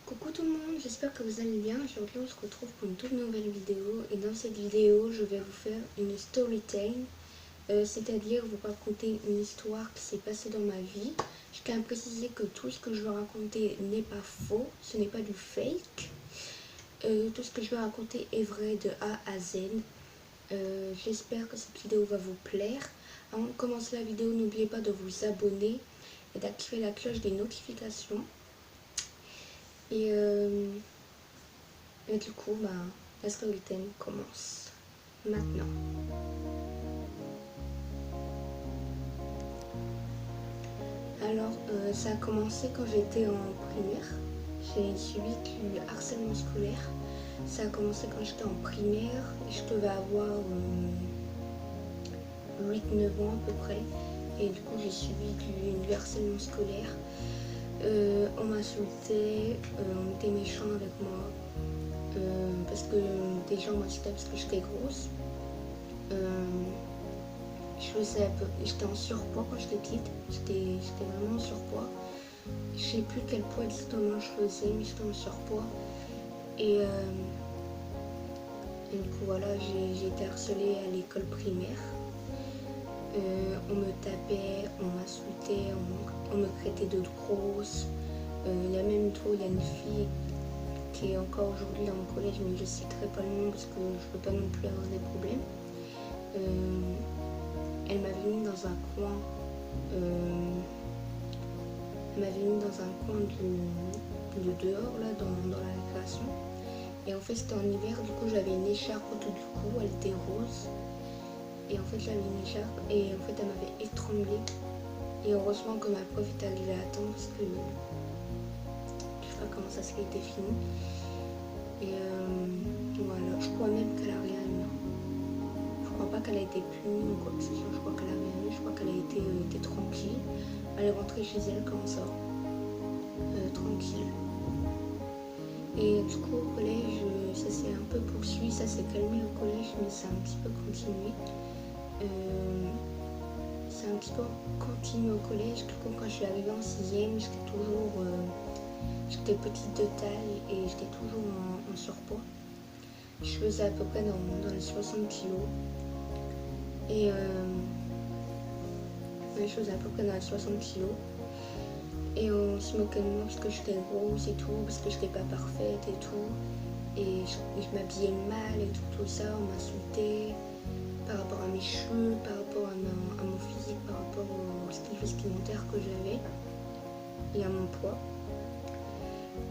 Coucou tout le monde, j'espère que vous allez bien. Aujourd'hui on se retrouve pour une toute nouvelle vidéo et dans cette vidéo je vais vous faire une story time, c'est-à-dire vous raconter une histoire qui s'est passée dans ma vie. Je tiens à préciser que tout ce que je vais raconter n'est pas faux, ce n'est pas du fake. Tout ce que je vais raconter est vrai de A à Z. J'espère que cette vidéo va vous plaire. Avant de commencer la vidéo, n'oubliez pas de vous abonner et d'activer la cloche des notifications. Et du coup, la story time commence maintenant. Alors, ça a commencé quand j'étais en primaire. J'ai subi du harcèlement scolaire. Ça a commencé quand j'étais en primaire. Je devais avoir 8-9 ans à peu près. Et du coup, j'ai subi du harcèlement scolaire. On m'insultait, on était méchant avec moi. Parce que des gens m'insultaient parce que j'étais grosse. J'étais en surpoids quand j'étais petite, j'étais vraiment en surpoids. Je sais plus quel poids exactement je faisais, mais j'étais en surpoids. Et du coup voilà, j'ai été harcelée à l'école primaire. On me tapait, on m'insultait, on me traitait de grosse. Il y a même il y a une fille qui est encore aujourd'hui dans mon collège, mais je ne citerai pas le nom parce que je ne veux pas non plus avoir des problèmes. Elle m'avait mis dans un coin. Elle m'avait mis dans un coin de dehors, là, dans la récréation. Et en fait, c'était en hiver, du coup, j'avais une écharpe autour du cou, elle était rose. Et en fait, j'avais une écharpe, et en fait, elle m'avait étranglée. Et heureusement que ma prof est arrivée à temps, parce que je sais pas comment ça serait été fini. Et voilà, je crois même qu'elle a rien eu. Je crois pas qu'elle a été punie ou quoi que ce soit, je crois qu'elle a rien eu, je crois qu'elle a été tranquille. Elle est rentrée chez elle comme ça, tranquille. Et du coup au collège, ça s'est un peu poursuivi, ça s'est calmé au collège, mais ça a un petit peu continué. Ça a un petit peu continué au collège. Du coup, quand je suis arrivée en 6ème, j'étais petite de taille et j'étais toujours en surpoids. Je faisais à peu près dans les 60 kilos. Et je faisais à peu près dans les 60 kilos. Et on se moquait de moi parce que j'étais grosse et tout, parce que j'étais pas parfaite et tout. Et je m'habillais mal et tout ça, on m'insultait par rapport à mes cheveux, par rapport à mon physique, par rapport au style vestimentaire que j'avais et à mon poids.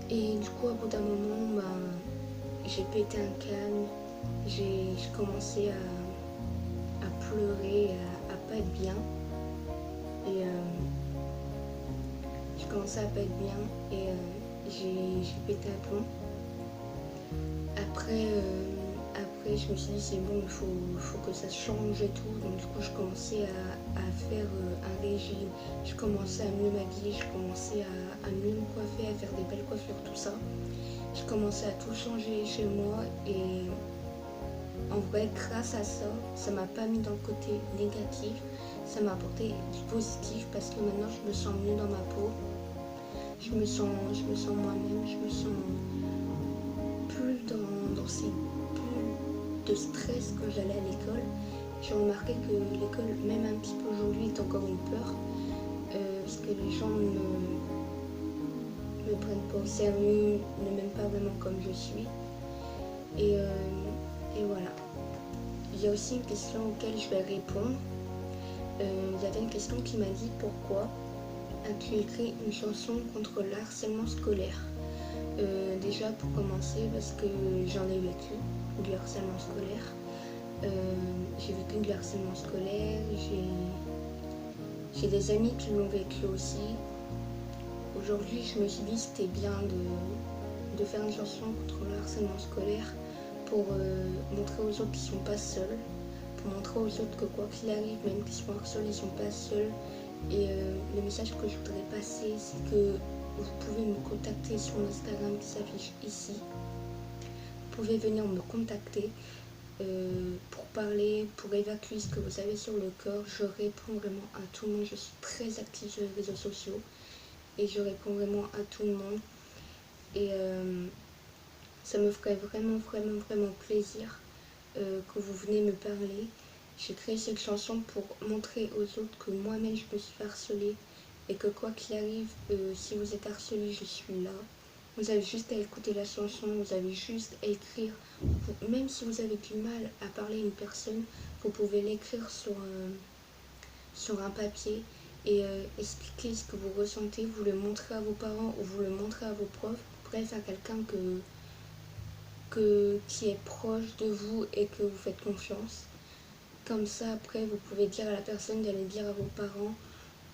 Et du coup, à bout d'un moment, j'ai pété un câble, j'ai commencé à pleurer, à pas être bien. Et j'ai commencé à pas être bien et j'ai pété un plomb. Après, je me suis dit c'est bon, il faut que ça change et tout. Donc du coup, je commençais à faire un régime. Je commençais à mieux m'habiller, je commençais à mieux me coiffer, à faire des belles coiffures, tout ça. Je commençais à tout changer chez moi et en vrai, grâce à ça, ça m'a pas mis dans le côté négatif. Ça m'a apporté du positif parce que maintenant, je me sens mieux dans ma peau. Je me sens moi-même, je me sens plus dans ces bulles de stress que j'allais à l'école. J'ai remarqué que l'école, même un petit peu aujourd'hui, est encore une peur parce que les gens ne me prennent pas au sérieux, ne m'aiment pas vraiment comme je suis. Et voilà. Il y a aussi une question auquel je vais répondre. Il y avait une question qui m'a dit pourquoi as-tu écrit une chanson contre le harcèlement scolaire? Déjà pour commencer parce que j'en ai vécu du harcèlement scolaire. J'ai vécu du harcèlement scolaire, j'ai des amis qui l'ont vécu aussi. Aujourd'hui je me suis dit c'était bien de faire une chanson contre le harcèlement scolaire pour montrer aux autres qu'ils ne sont pas seuls, pour montrer aux autres que quoi qu'il arrive, même qu'ils soient harcelés, ils ne sont pas seuls. Et le message que je voudrais passer, c'est que vous pouvez me contacter sur mon Instagram qui s'affiche ici. Vous pouvez venir me contacter pour parler, pour évacuer ce que vous avez sur le cœur. Je réponds vraiment à tout le monde. Je suis très active sur les réseaux sociaux et je réponds vraiment à tout le monde. Et ça me ferait vraiment plaisir que vous venez me parler. J'ai créé cette chanson pour montrer aux autres que moi-même je me suis harcelée et que quoi qu'il arrive, si vous êtes harcelé, je suis là. Vous avez juste à écouter la chanson, vous avez juste à écrire. Même si vous avez du mal à parler à une personne, vous pouvez l'écrire sur un papier et expliquer ce que vous ressentez, vous le montrez à vos parents ou vous le montrez à vos profs, bref à quelqu'un qui est proche de vous et que vous faites confiance. Comme ça, après, vous pouvez dire à la personne d'aller dire à vos parents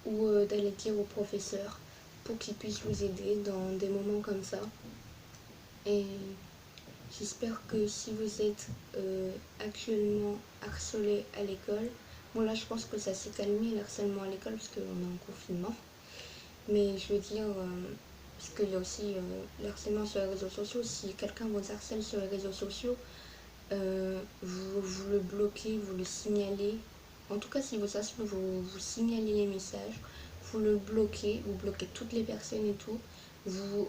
ou d'aller dire au professeur pour qu'ils puissent vous aider dans des moments comme ça. Et j'espère que si vous êtes actuellement harcelé à l'école, bon là je pense que ça s'est calmé l'harcèlement à l'école parce qu'on est en confinement, mais je veux dire, parce qu'il y a aussi le harcèlement sur les réseaux sociaux, si quelqu'un vous harcèle sur les réseaux sociaux, vous le bloquez, vous le signalez. En tout cas, si vous harcelez, vous signalez les messages, vous le bloquez, vous bloquez toutes les personnes et tout.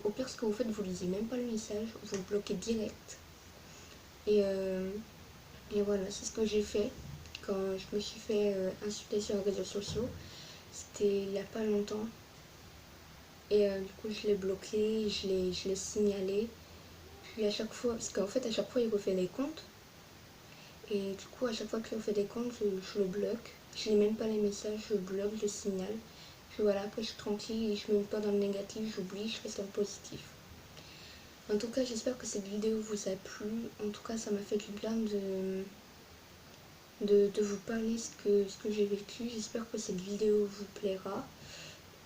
Au pire, ce que vous faites, vous ne lisez même pas le message, vous le bloquez direct. Et voilà, c'est ce que j'ai fait quand je me suis fait insulter sur les réseaux sociaux. C'était il n'y a pas longtemps. Et du coup, je l'ai bloqué, je l'ai signalé. Puis à chaque fois, parce qu'en fait, à chaque fois, il refait des comptes. Et du coup, à chaque fois qu'il refait des comptes, je le bloque. Je lis même pas les messages, je bloque, je signale. Puis voilà, après, je suis tranquille et je ne me mets pas dans le négatif, j'oublie, je reste dans le positif. En tout cas, j'espère que cette vidéo vous a plu. En tout cas, ça m'a fait du bien de vous parler ce que j'ai vécu. J'espère que cette vidéo vous plaira.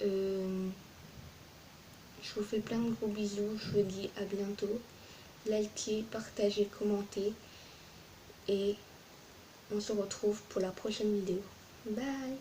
Je vous fais plein de gros bisous. Je vous dis à bientôt. Likez, partagez, commentez. Et on se retrouve pour la prochaine vidéo. Bye!